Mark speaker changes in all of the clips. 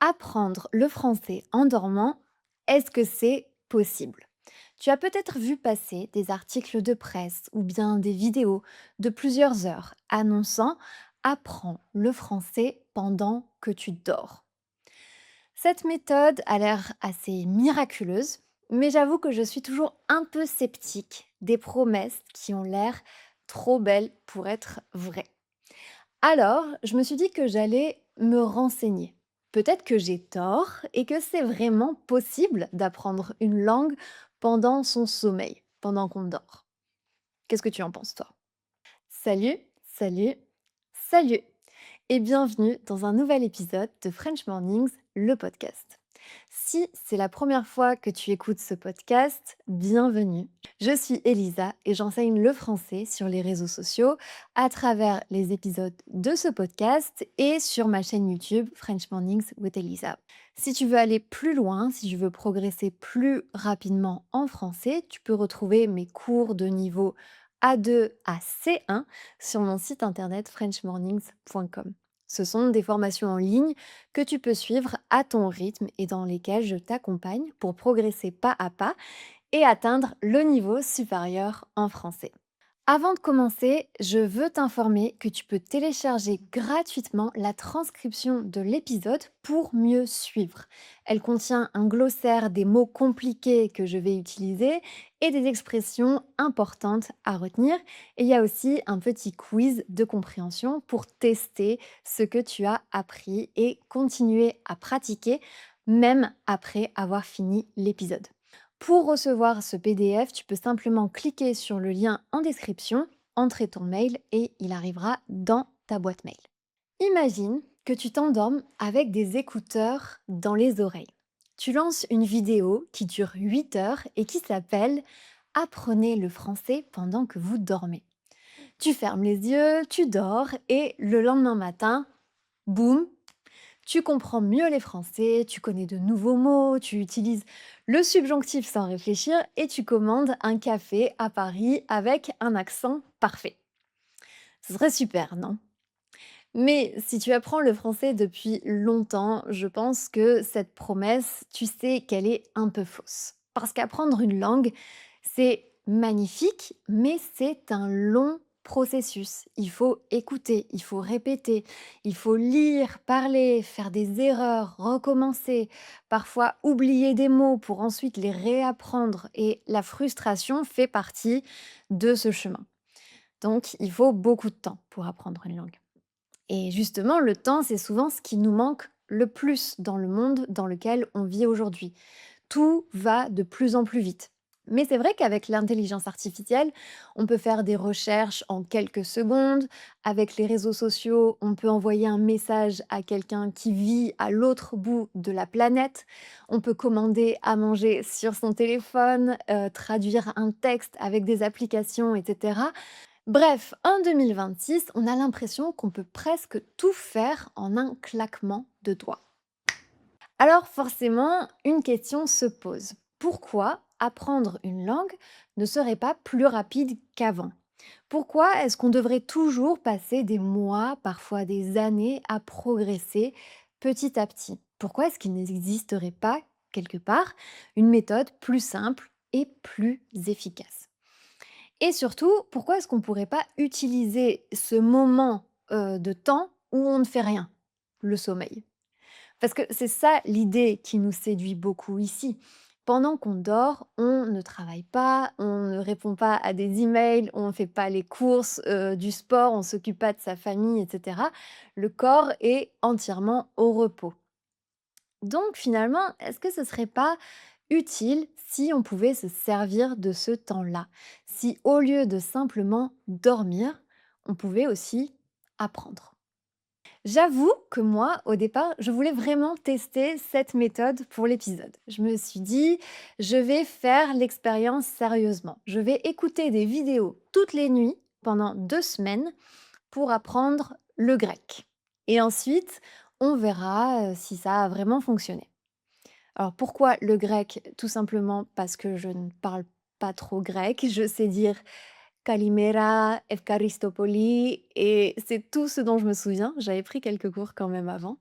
Speaker 1: Apprendre le français en dormant, est-ce que c'est possible? Tu as peut-être vu passer des articles de presse ou bien des vidéos de plusieurs heures annonçant Apprends le français pendant que tu dors. Cette méthode a l'air assez miraculeuse, mais j'avoue que je suis toujours un peu sceptique des promesses qui ont l'air trop belles pour être vraies. Alors, je me suis dit que j'allais me renseigner. Peut-être que j'ai tort et que c'est vraiment possible d'apprendre une langue pendant son sommeil, pendant qu'on dort. Qu'est-ce que tu en penses, toi? Salut, salut, salut et bienvenue dans un nouvel épisode de French Mornings, le podcast. Si c'est la première fois que tu écoutes ce podcast, bienvenue. Je suis Elisa et j'enseigne le français sur les réseaux sociaux à travers les épisodes de ce podcast et sur ma chaîne YouTube French Mornings with Elisa. Si tu veux aller plus loin, si tu veux progresser plus rapidement en français, tu peux retrouver mes cours de niveau A2 à C1 sur mon site internet frenchmornings.com. Ce sont des formations en ligne que tu peux suivre à ton rythme et dans lesquelles je t'accompagne pour progresser pas à pas et atteindre le niveau supérieur en français. Avant de commencer, je veux t'informer que tu peux télécharger gratuitement la transcription de l'épisode pour mieux suivre. Elle contient un glossaire des mots compliqués que je vais utiliser et des expressions importantes à retenir. Et il y a aussi un petit quiz de compréhension pour tester ce que tu as appris et continuer à pratiquer même après avoir fini l'épisode. Pour recevoir ce PDF, tu peux simplement cliquer sur le lien en description, entrer ton mail et il arrivera dans ta boîte mail. Imagine que tu t'endormes avec des écouteurs dans les oreilles. Tu lances une vidéo qui dure 8 heures et qui s'appelle Apprenez le français pendant que vous dormez. Tu fermes les yeux, tu dors et le lendemain matin, boum, tu comprends mieux les français, tu connais de nouveaux mots, tu utilises le subjonctif sans réfléchir et tu commandes un café à Paris avec un accent parfait. Ce serait super, non? Mais si tu apprends le français depuis longtemps, je pense que cette promesse, tu sais qu'elle est un peu fausse. Parce qu'apprendre une langue, c'est magnifique, mais c'est un long processus. Il faut écouter, il faut répéter, il faut lire, parler, faire des erreurs, recommencer, parfois oublier des mots pour ensuite les réapprendre. Et la frustration fait partie de ce chemin. Donc, il faut beaucoup de temps pour apprendre une langue. Et justement, le temps, c'est souvent ce qui nous manque le plus dans le monde dans lequel on vit aujourd'hui. Tout va de plus en plus vite. Mais c'est vrai qu'avec l'intelligence artificielle, on peut faire des recherches en quelques secondes. Avec les réseaux sociaux, on peut envoyer un message à quelqu'un qui vit à l'autre bout de la planète. On peut commander à manger sur son téléphone, traduire un texte avec des applications, etc. Bref, en 2026, on a l'impression qu'on peut presque tout faire en un claquement de doigts. Alors forcément, une question se pose. Pourquoi apprendre une langue ne serait pas plus rapide qu'avant? Pourquoi est-ce qu'on devrait toujours passer des mois, parfois des années à progresser petit à petit? Pourquoi est-ce qu'il n'existerait pas, quelque part, une méthode plus simple et plus efficace? Et surtout, pourquoi est-ce qu'on ne pourrait pas utiliser ce moment, de temps où on ne fait rien? Le sommeil. Parce que c'est ça l'idée qui nous séduit beaucoup ici. Pendant qu'on dort, on ne travaille pas, on ne répond pas à des emails, on ne fait pas les courses, du sport, on ne s'occupe pas de sa famille et cetera. Le corps est entièrement au repos. Donc finalement, est-ce que ce serait pas utile si on pouvait se servir de ce temps-là? Si au lieu de simplement dormir, on pouvait aussi apprendre? J'avoue que moi, au départ, je voulais vraiment tester cette méthode pour l'épisode. Je me suis dit, je vais faire l'expérience sérieusement. Je vais écouter des vidéos toutes les nuits pendant 2 semaines pour apprendre le grec. Et ensuite, on verra si ça a vraiment fonctionné. Alors pourquoi le grec? Tout simplement parce que je ne parle pas trop grec. Je sais dire Kalimera, Efkaristopoli et c'est tout ce dont je me souviens. J'avais pris quelques cours quand même avant.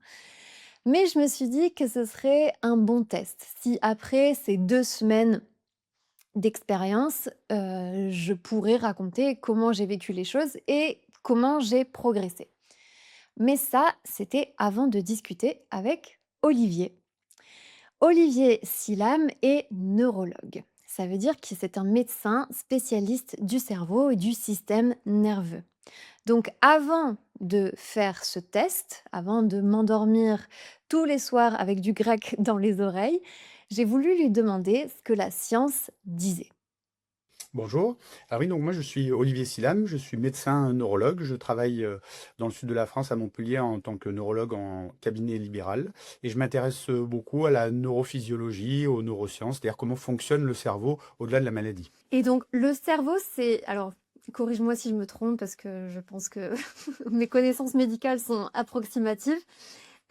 Speaker 1: Mais je me suis dit que ce serait un bon test. Si après ces 2 semaines d'expérience, je pourrais raconter comment j'ai vécu les choses et comment j'ai progressé. Mais ça, c'était avant de discuter avec Olivier. Olivier Silam est neurologue. Ça veut dire que c'est un médecin spécialiste du cerveau et du système nerveux. Donc avant de faire ce test, avant de m'endormir tous les soirs avec du grec dans les oreilles, j'ai voulu lui demander ce que la science disait.
Speaker 2: Bonjour. Alors oui, donc moi je suis Olivier Silam, je suis médecin neurologue. Je travaille dans le sud de la France à Montpellier en tant que neurologue en cabinet libéral et je m'intéresse beaucoup à la neurophysiologie, aux neurosciences, c'est-à-dire comment fonctionne le cerveau au-delà de la maladie.
Speaker 1: Et donc le cerveau, c'est... Alors, corrige-moi si je me trompe parce que je pense que mes connaissances médicales sont approximatives.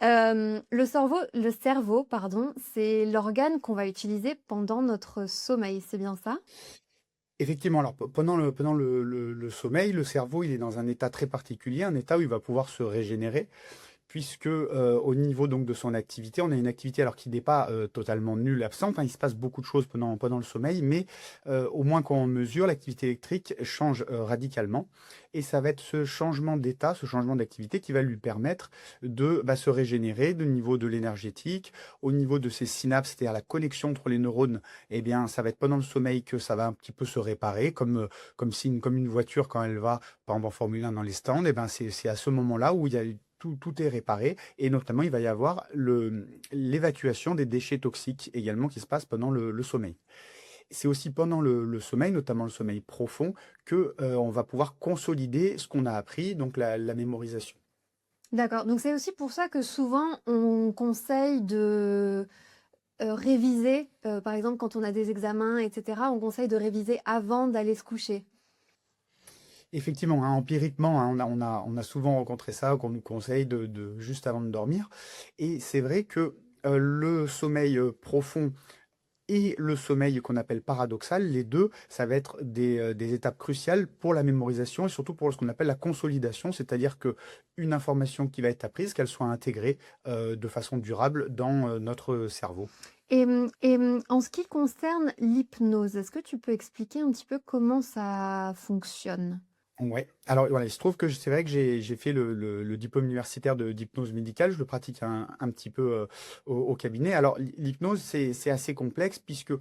Speaker 1: Le cerveau, pardon, c'est l'organe qu'on va utiliser pendant notre sommeil, c'est bien ça?
Speaker 2: Effectivement, alors pendant le sommeil, le cerveau il est dans un état très particulier, un état où il va pouvoir se régénérer. Puisque au niveau donc de son activité, on a une activité alors qui n'est pas totalement nulle, absente, hein. Il se passe beaucoup de choses pendant le sommeil, mais au moins quand on mesure, l'activité électrique change radicalement. Et ça va être ce changement d'état, ce changement d'activité qui va lui permettre de se régénérer de niveau de l'énergétique, au niveau de ses synapses, c'est-à-dire la connexion entre les neurones. Eh bien, ça va être pendant le sommeil que ça va un petit peu se réparer, comme une voiture quand elle va, par exemple en Formule 1 dans les stands. Eh ben, c'est à ce moment-là où il y a tout est réparé et notamment il va y avoir l'évacuation des déchets toxiques également qui se passe pendant le sommeil. C'est aussi pendant le sommeil, notamment le sommeil profond, que on va pouvoir consolider ce qu'on a appris, donc la mémorisation.
Speaker 1: D'accord, donc c'est aussi pour ça que souvent on conseille de, réviser, par exemple quand on a des examens et cetera, on conseille de réviser avant d'aller se coucher.
Speaker 2: Effectivement, hein, empiriquement, hein, on a souvent rencontré ça, qu'on nous conseille juste avant de dormir. Et c'est vrai que le sommeil profond et le sommeil qu'on appelle paradoxal, les deux, ça va être des étapes cruciales pour la mémorisation et surtout pour ce qu'on appelle la consolidation, c'est-à-dire que une information qui va être apprise, qu'elle soit intégrée de façon durable dans notre cerveau.
Speaker 1: En ce qui concerne l'hypnose, est-ce que tu peux expliquer un petit peu comment ça fonctionne?
Speaker 2: Ouais. Alors voilà, il se trouve que c'est vrai que j'ai fait le diplôme universitaire d'hypnose médicale. Je le pratique un petit peu au cabinet. Alors l'hypnose, c'est assez complexe puisque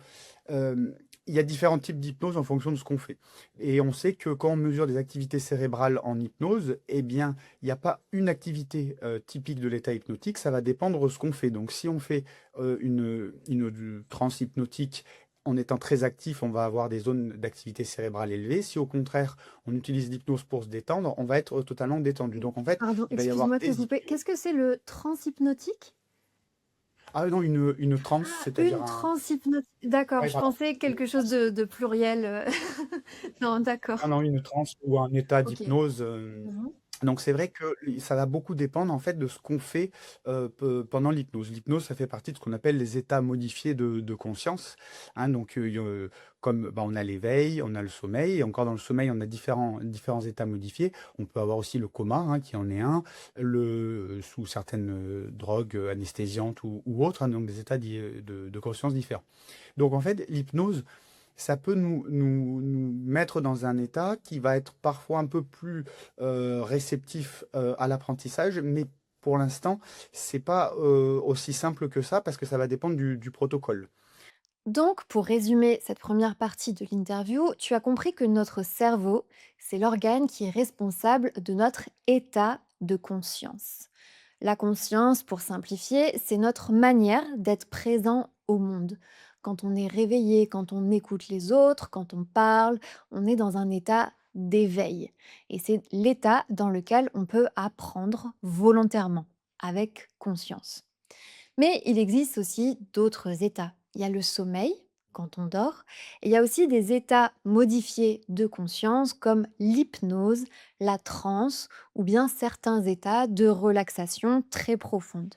Speaker 2: il y a différents types d'hypnose en fonction de ce qu'on fait. Et on sait que quand on mesure des activités cérébrales en hypnose, eh bien, il n'y a pas une activité typique de l'état hypnotique. Ça va dépendre de ce qu'on fait. Donc si on fait une transe hypnotique en étant très actif, on va avoir des zones d'activité cérébrale élevées. Si au contraire, on utilise l'hypnose pour se détendre, on va être totalement détendu. Donc en fait,
Speaker 1: Pardon,
Speaker 2: il va y avoir
Speaker 1: excuse-moi de te
Speaker 2: des
Speaker 1: couper.
Speaker 2: hypnoses.
Speaker 1: Qu'est-ce que c'est le transhypnotique?
Speaker 2: Ah non, une transe,
Speaker 1: Ah,
Speaker 2: c'est-à-dire
Speaker 1: une
Speaker 2: un.
Speaker 1: transhypnotique. D'accord,
Speaker 2: Ouais,
Speaker 1: je
Speaker 2: pardon.
Speaker 1: pensais
Speaker 2: Une
Speaker 1: quelque chose
Speaker 2: transe.
Speaker 1: de pluriel. Non,
Speaker 2: Ah
Speaker 1: d'accord.
Speaker 2: non, une transe ou un état
Speaker 1: OK.
Speaker 2: d'hypnose.
Speaker 1: Mmh.
Speaker 2: Donc c'est vrai que ça va beaucoup dépendre en fait de ce qu'on fait pendant l'hypnose. L'hypnose, ça fait partie de ce qu'on appelle les états modifiés de conscience, hein. Donc comme on a l'éveil, on a le sommeil, et encore dans le sommeil, on a différents états modifiés. On peut avoir aussi le coma, hein, qui en est un, sous certaines drogues anesthésiantes ou autres, hein, donc des états de conscience différents. Donc en fait, l'hypnose ça peut nous mettre dans un état qui va être parfois un peu plus réceptif à l'apprentissage, mais pour l'instant, c'est pas aussi simple que ça parce que ça va dépendre du protocole.
Speaker 1: Donc, pour résumer cette première partie de l'interview, tu as compris que notre cerveau, c'est l'organe qui est responsable de notre état de conscience. La conscience, pour simplifier, c'est notre manière d'être présent au monde. Quand on est réveillé, quand on écoute les autres, quand on parle, on est dans un état d'éveil. Et c'est l'état dans lequel on peut apprendre volontairement, avec conscience. Mais il existe aussi d'autres états. Il y a le sommeil, quand on dort, et il y a aussi des états modifiés de conscience comme l'hypnose, la transe ou bien certains états de relaxation très profonde.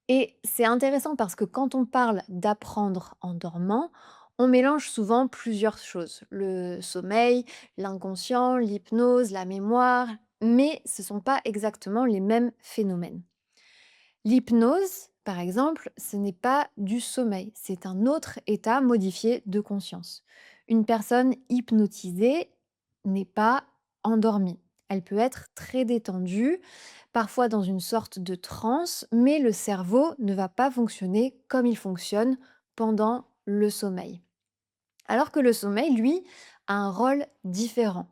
Speaker 1: Et c'est intéressant parce que quand on parle d'apprendre en dormant, on mélange souvent plusieurs choses. Le sommeil, l'inconscient, l'hypnose, la mémoire, mais ce ne sont pas exactement les mêmes phénomènes. L'hypnose, par exemple, ce n'est pas du sommeil, c'est un autre état modifié de conscience. Une personne hypnotisée n'est pas endormie. Elle peut être très détendue, parfois dans une sorte de transe, mais le cerveau ne va pas fonctionner comme il fonctionne pendant le sommeil. Alors que le sommeil, lui, a un rôle différent.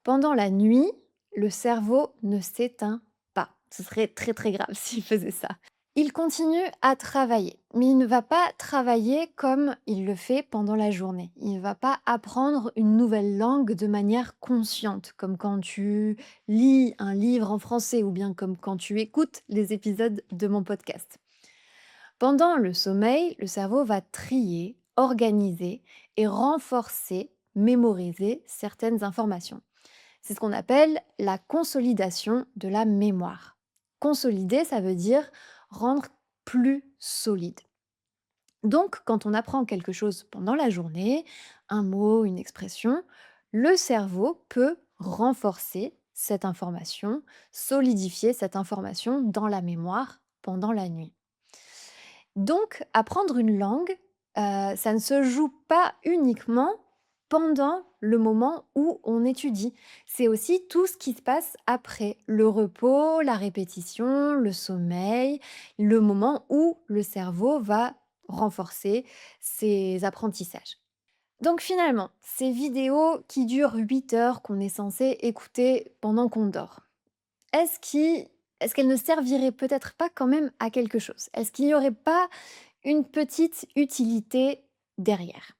Speaker 1: Pendant la nuit, le cerveau ne s'éteint pas. Ce serait très très grave s'il faisait ça. Il continue à travailler, mais il ne va pas travailler comme il le fait pendant la journée. Il ne va pas apprendre une nouvelle langue de manière consciente, comme quand tu lis un livre en français ou bien comme quand tu écoutes les épisodes de mon podcast. Pendant le sommeil, le cerveau va trier, organiser et renforcer, mémoriser certaines informations. C'est ce qu'on appelle la consolidation de la mémoire. Consolider, ça veut dire rendre plus solide. Donc, quand on apprend quelque chose pendant la journée, un mot, une expression, le cerveau peut renforcer cette information, solidifier cette information dans la mémoire pendant la nuit. Donc, apprendre une langue, ça ne se joue pas uniquement pendant le moment où on étudie. C'est aussi tout ce qui se passe après, le repos, la répétition, le sommeil, le moment où le cerveau va renforcer ses apprentissages. Donc finalement, ces vidéos qui durent 8 heures qu'on est censé écouter pendant qu'on dort, est-ce qui est-ce qu'elles ne serviraient peut-être pas quand même à quelque chose? Est-ce qu'il n'y aurait pas une petite utilité derrière?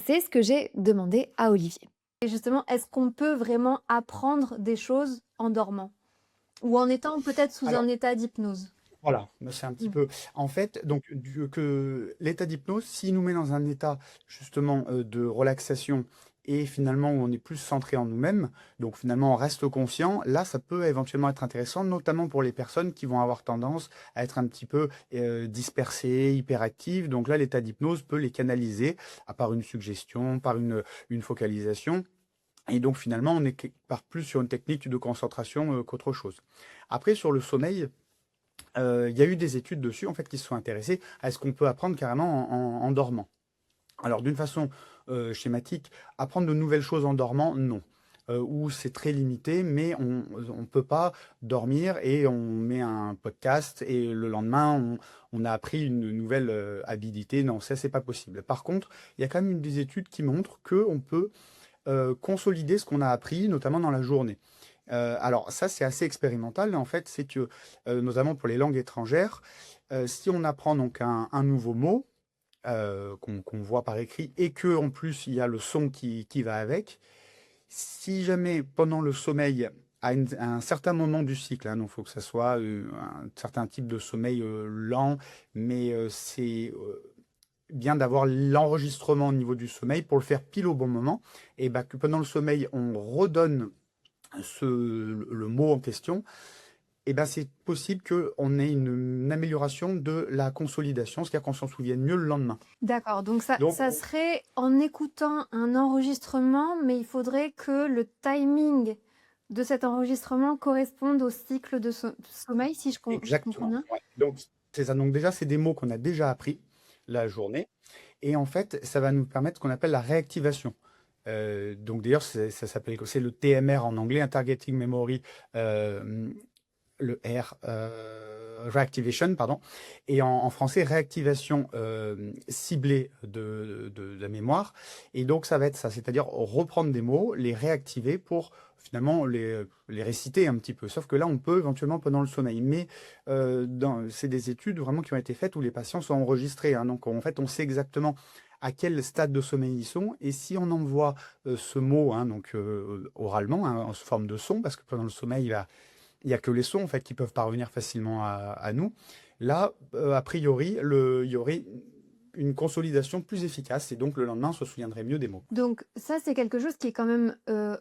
Speaker 1: C'est ce que j'ai demandé à Olivier. Et justement, est-ce qu'on peut vraiment apprendre des choses en dormant? Ou en étant peut-être sous un
Speaker 2: Alors,
Speaker 1: état d'hypnose?
Speaker 2: voilà, mais c'est un petit
Speaker 1: Mmh.
Speaker 2: peu. En fait, donc, que l'état d'hypnose, s'il nous met dans un état justement de relaxation et finalement où on est plus centré en nous-mêmes, donc finalement on reste conscient, là ça peut éventuellement être intéressant, notamment pour les personnes qui vont avoir tendance à être un petit peu dispersées, hyperactives. Donc là, l'état d'hypnose peut les canaliser à part une suggestion, par une focalisation. Et donc finalement, on est part plus sur une technique de concentration qu'autre chose. Après, sur le sommeil, il y a eu des études dessus en fait qui se sont intéressées à ce qu'on peut apprendre carrément en dormant. Alors d'une façon schématique, apprendre de nouvelles choses en dormant, non. Ou c'est très limité, mais on peut pas dormir et on met un podcast et le lendemain on a appris une nouvelle habilité. Non, ça c'est pas possible. Par contre, il y a quand même des études qui montrent que on peut consolider ce qu'on a appris, notamment dans la journée. Alors ça, c'est assez expérimental. En fait, c'est que, notamment pour les langues étrangères, si on apprend donc un nouveau mot qu'on voit par écrit et que en plus il y a le son qui va avec, si jamais pendant le sommeil, à un certain moment du cycle, hein, donc il faut que ça soit un certain type de sommeil lent, mais c'est bien d'avoir l'enregistrement au niveau du sommeil pour le faire pile au bon moment, et bah, que pendant le sommeil, on redonne le mot en question, et ben c'est possible qu'on ait une amélioration de la consolidation, c'est-à-dire qu'on s'en souvienne mieux le lendemain.
Speaker 1: D'accord, donc ça
Speaker 2: Donc,
Speaker 1: ça serait en écoutant un enregistrement, mais il faudrait que le timing de cet enregistrement corresponde au cycle de sommeil, si je comprends
Speaker 2: exactement.
Speaker 1: bien?
Speaker 2: Ouais. Donc, c'est ça. Donc déjà, c'est des mots qu'on a déjà appris la journée. Et en fait, ça va nous permettre ce qu'on appelle la réactivation. Donc d'ailleurs, ça s'appelle, c'est le TMR en anglais, un Targeting Memory, euh, le R, reactivation, pardon, et en français, réactivation ciblée de la mémoire. Et donc, ça va être ça, c'est-à-dire reprendre des mots, les réactiver pour finalement les réciter un petit peu. Sauf que là, on peut éventuellement pendant le sommeil. Mais c'est des études vraiment qui ont été faites où les patients sont enregistrés, hein. Donc, en fait, on sait exactement à quel stade de sommeil ils sont. Et si on envoie ce mot, hein, donc oralement, hein, en forme de son, parce que pendant le sommeil, il y a que les sons en fait qui peuvent parvenir facilement à nous. Là, a priori, il y aurait une consolidation plus efficace et donc le lendemain, on se souviendrait mieux des mots.
Speaker 1: Donc ça, c'est quelque chose qui est quand même,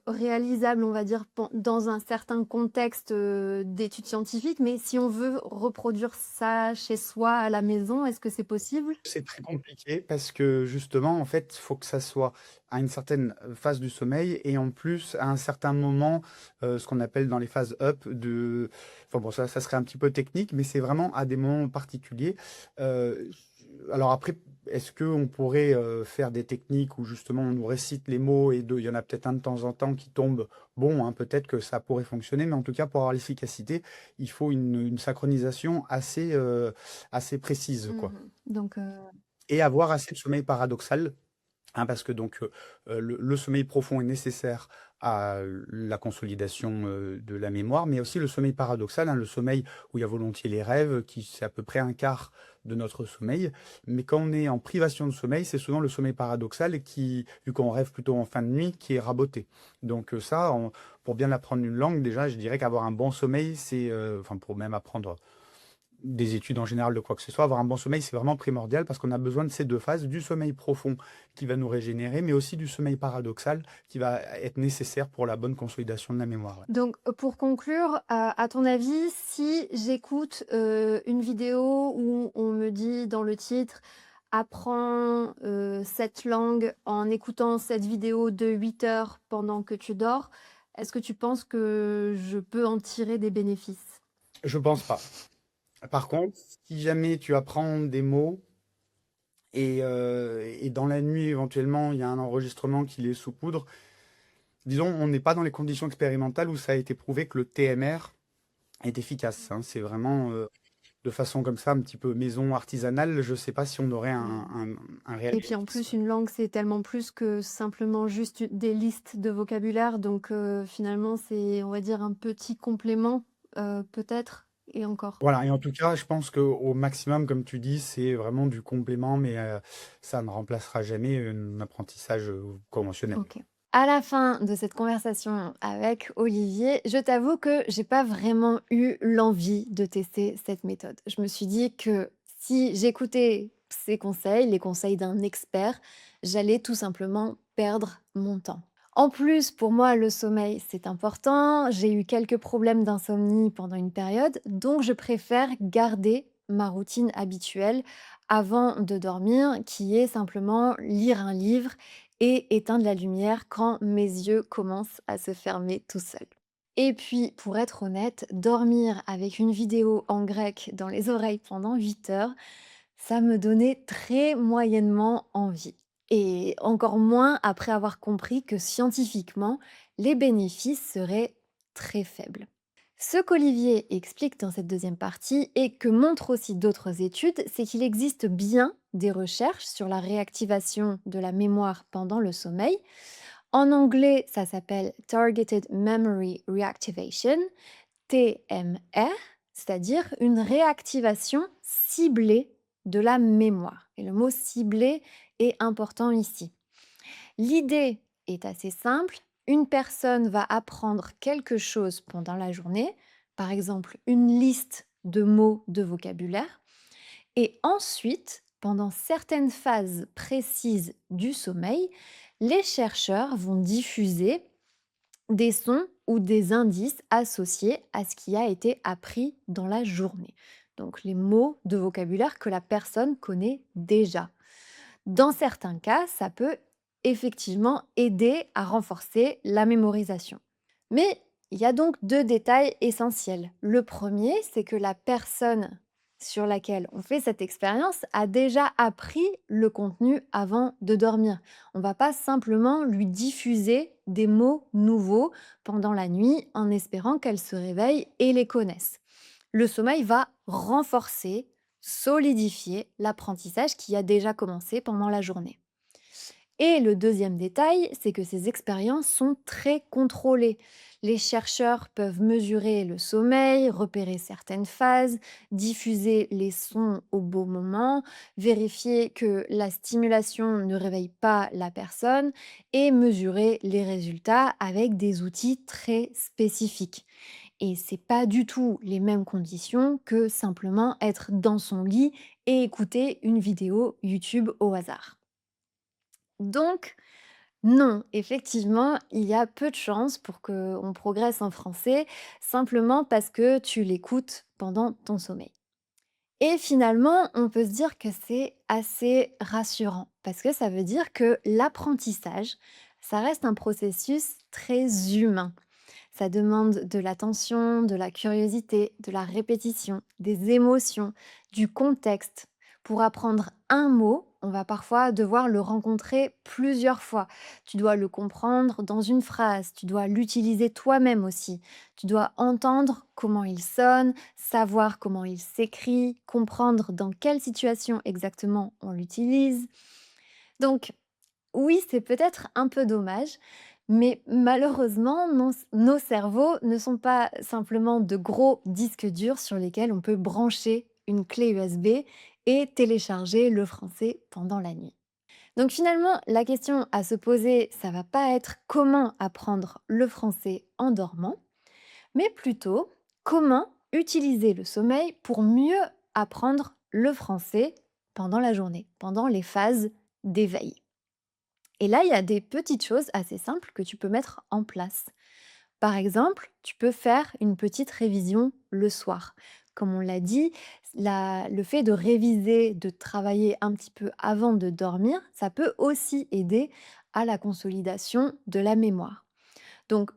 Speaker 1: réalisable, on va dire, dans un certain contexte, d'études scientifiques, mais si on veut reproduire ça chez soi, à la maison, est-ce que c'est possible?
Speaker 2: C'est très compliqué parce que justement, en fait, il faut que ça soit à une certaine phase du sommeil et en plus à un certain moment, ce qu'on appelle dans les phases up de... Enfin bon, ça serait un petit peu technique, mais c'est vraiment à des moments particuliers. Euh, alors après, est-ce qu'on pourrait faire des techniques où justement on nous récite les mots et il y en a peut-être un de temps en temps qui tombe? Bon, hein, peut-être que ça pourrait fonctionner, mais en tout cas, pour avoir l'efficacité, il faut une synchronisation assez précise, quoi.
Speaker 1: Mmh. Donc
Speaker 2: Et avoir assez de sommeil paradoxal, hein, parce que donc le sommeil profond est nécessaire à la consolidation de la mémoire, mais aussi le sommeil paradoxal, hein, le sommeil où il y a volontiers les rêves, qui c'est à peu près un quart de notre sommeil. Mais quand on est en privation de sommeil, c'est souvent le sommeil paradoxal qui, vu qu'on rêve plutôt en fin de nuit, qui est raboté. Donc pour bien apprendre une langue, déjà, je dirais qu'avoir un bon sommeil, c'est, enfin pour même apprendre des études en général de quoi que ce soit, avoir un bon sommeil, c'est vraiment primordial parce qu'on a besoin de ces deux phases, du sommeil profond qui va nous régénérer, mais aussi du sommeil paradoxal qui va être nécessaire pour la bonne consolidation de la mémoire. Ouais.
Speaker 1: donc pour conclure, à ton avis, si j'écoute, une vidéo où on me dit dans le titre: «Apprends, cette langue en écoutant cette vidéo de 8 heures pendant que tu dors», est-ce que tu penses que je peux en tirer des bénéfices?
Speaker 2: Je pense pas. Par contre, si jamais tu apprends des mots et dans la nuit éventuellement il y a un enregistrement qui les saupoudre, disons, on n'est pas dans les conditions expérimentales où ça a été prouvé que le TMR est efficace, hein. C'est vraiment de façon comme ça, un petit peu maison artisanale. Je ne sais pas si on aurait un réel
Speaker 1: Et puis en
Speaker 2: bénéfice.
Speaker 1: plus, une langue, c'est tellement plus que simplement juste des listes de vocabulaire. Donc finalement, c'est, on va dire, un petit complément, peut-être, et encore.
Speaker 2: Voilà, et en tout cas, je pense qu'au maximum, comme tu dis, c'est vraiment du complément, mais ça ne remplacera jamais un apprentissage conventionnel.
Speaker 1: Ok. À la fin de cette conversation avec Olivier, je t'avoue que j'ai pas vraiment eu l'envie de tester cette méthode. Je me suis dit que si j'écoutais ces conseils, les conseils d'un expert, j'allais tout simplement perdre mon temps. En plus, pour moi, le sommeil, c'est important. J'ai eu quelques problèmes d'insomnie pendant une période, donc je préfère garder ma routine habituelle avant de dormir, qui est simplement lire un livre et éteindre la lumière quand mes yeux commencent à se fermer tout seuls. Et puis, pour être honnête, dormir avec une vidéo en grec dans les oreilles pendant 8 heures, ça me donnait très moyennement envie. Et encore moins après avoir compris que scientifiquement, les bénéfices seraient très faibles. Ce qu'Olivier explique dans cette deuxième partie et que montrent aussi d'autres études, c'est qu'il existe bien des recherches sur la réactivation de la mémoire pendant le sommeil. En anglais, ça s'appelle Targeted Memory Reactivation, TMR, c'est-à-dire une réactivation ciblée de la mémoire. Et le mot ciblé est important ici. L'idée est assez simple. Une personne va apprendre quelque chose pendant la journée, par exemple une liste de mots de vocabulaire, et ensuite, pendant certaines phases précises du sommeil, les chercheurs vont diffuser des sons ou des indices associés à ce qui a été appris dans la journée. Donc les mots de vocabulaire que la personne connaît déjà. Dans certains cas, ça peut effectivement aider à renforcer la mémorisation. Mais il y a donc deux détails essentiels. Le premier, c'est que la personne sur laquelle on fait cette expérience a déjà appris le contenu avant de dormir. On ne va pas simplement lui diffuser des mots nouveaux pendant la nuit en espérant qu'elle se réveille et les connaisse. Le sommeil va renforcer, solidifier l'apprentissage qui a déjà commencé pendant la journée. Et le deuxième détail, c'est que ces expériences sont très contrôlées. Les chercheurs peuvent mesurer le sommeil, repérer certaines phases, diffuser les sons au bon moment, vérifier que la stimulation ne réveille pas la personne et mesurer les résultats avec des outils très spécifiques. Et c'est pas du tout les mêmes conditions que simplement être dans son lit et écouter une vidéo YouTube au hasard. Donc, non, effectivement, il y a peu de chances pour qu'on progresse en français simplement parce que tu l'écoutes pendant ton sommeil. Et finalement, on peut se dire que c'est assez rassurant parce que ça veut dire que l'apprentissage, ça reste un processus très humain. Ça demande de l'attention, de la curiosité, de la répétition, des émotions, du contexte. Pour apprendre un mot, on va parfois devoir le rencontrer plusieurs fois. Tu dois le comprendre dans une phrase, tu dois l'utiliser toi-même aussi. Tu dois entendre comment il sonne, savoir comment il s'écrit, comprendre dans quelle situation exactement on l'utilise. Donc, oui, c'est peut-être un peu dommage, mais malheureusement, nos cerveaux ne sont pas simplement de gros disques durs sur lesquels on peut brancher une clé USB et télécharger le français pendant la nuit. Donc finalement, la question à se poser, ça va pas être comment apprendre le français en dormant, mais plutôt comment utiliser le sommeil pour mieux apprendre le français pendant la journée, pendant les phases d'éveil. Et là, il y a des petites choses assez simples que tu peux mettre en place. Par exemple, tu peux faire une petite révision le soir. Comme on l'a dit, le fait de réviser, de travailler un petit peu avant de dormir, ça peut aussi aider à la consolidation de la mémoire. Donc,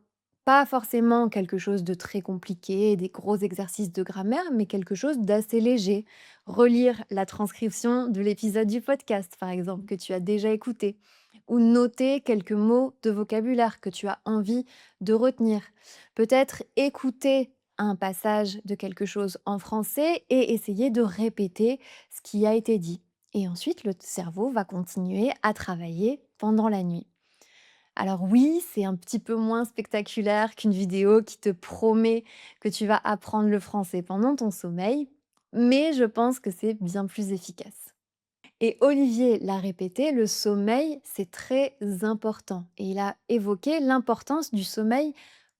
Speaker 1: pas forcément quelque chose de très compliqué, des gros exercices de grammaire, mais quelque chose d'assez léger. Relire la transcription de l'épisode du podcast, par exemple, que tu as déjà écouté, ou noter quelques mots de vocabulaire que tu as envie de retenir. Peut-être écouter un passage de quelque chose en français et essayer de répéter ce qui a été dit. Et ensuite, le cerveau va continuer à travailler pendant la nuit. Alors oui, c'est un petit peu moins spectaculaire qu'une vidéo qui te promet que tu vas apprendre le français pendant ton sommeil, mais je pense que c'est bien plus efficace. Et Olivier l'a répété, le sommeil, c'est très important. Et il a évoqué l'importance du sommeil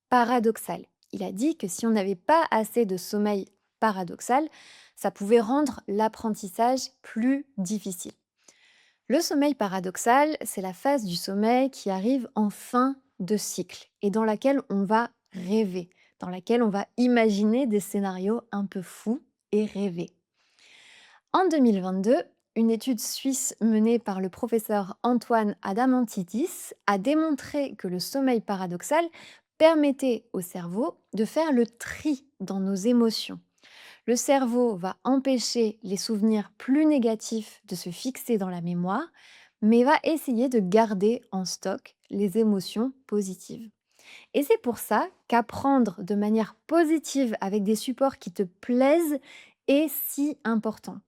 Speaker 1: paradoxal. Il a dit que si on n'avait pas assez de sommeil paradoxal, ça pouvait rendre l'apprentissage plus difficile. Le sommeil paradoxal, c'est la phase du sommeil qui arrive en fin de cycle et dans laquelle on va rêver, dans laquelle on va imaginer des scénarios un peu fous et rêver. En 2022, une étude suisse menée par le professeur Antoine Adamantidis a démontré que le sommeil paradoxal permettait au cerveau de faire le tri dans nos émotions. Le cerveau va empêcher les souvenirs plus négatifs de se fixer dans la mémoire, mais va essayer de garder en stock les émotions positives. Et c'est pour ça qu'apprendre de manière positive avec des supports qui te plaisent est si important.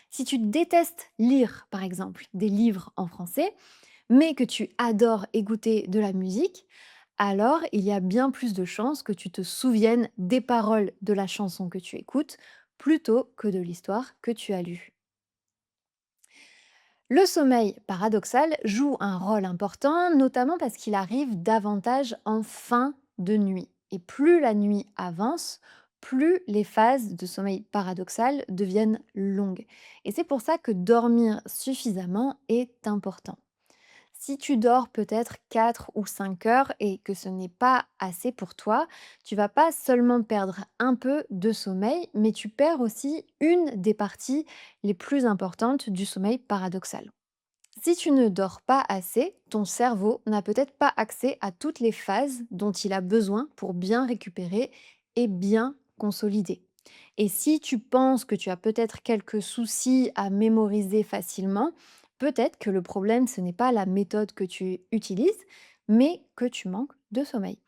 Speaker 1: Si tu détestes lire, par exemple, des livres en français, mais que tu adores écouter de la musique, alors il y a bien plus de chances que tu te souviennes des paroles de la chanson que tu écoutes plutôt que de l'histoire que tu as lue. Le sommeil paradoxal joue un rôle important, notamment parce qu'il arrive davantage en fin de nuit. Et plus la nuit avance, plus les phases de sommeil paradoxal deviennent longues. Et c'est pour ça que dormir suffisamment est important. Si tu dors peut-être 4 ou 5 heures et que ce n'est pas assez pour toi, tu vas pas seulement perdre un peu de sommeil, mais tu perds aussi une des parties les plus importantes du sommeil paradoxal. Si tu ne dors pas assez, ton cerveau n'a peut-être pas accès à toutes les phases dont il a besoin pour bien récupérer et bien consolider. Et si tu penses que tu as peut-être quelques soucis à mémoriser facilement, peut-être que le problème, ce n'est pas la méthode que tu utilises, mais que tu manques de sommeil.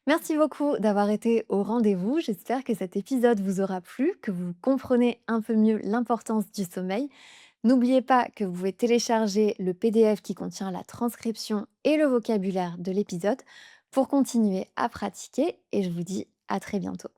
Speaker 1: Merci beaucoup d'avoir été au rendez-vous. J'espère que cet épisode vous aura plu, que vous comprenez un peu mieux l'importance du sommeil. N'oubliez pas que vous pouvez télécharger le PDF qui contient la transcription et le vocabulaire de l'épisode pour continuer à pratiquer et je vous dis à très bientôt.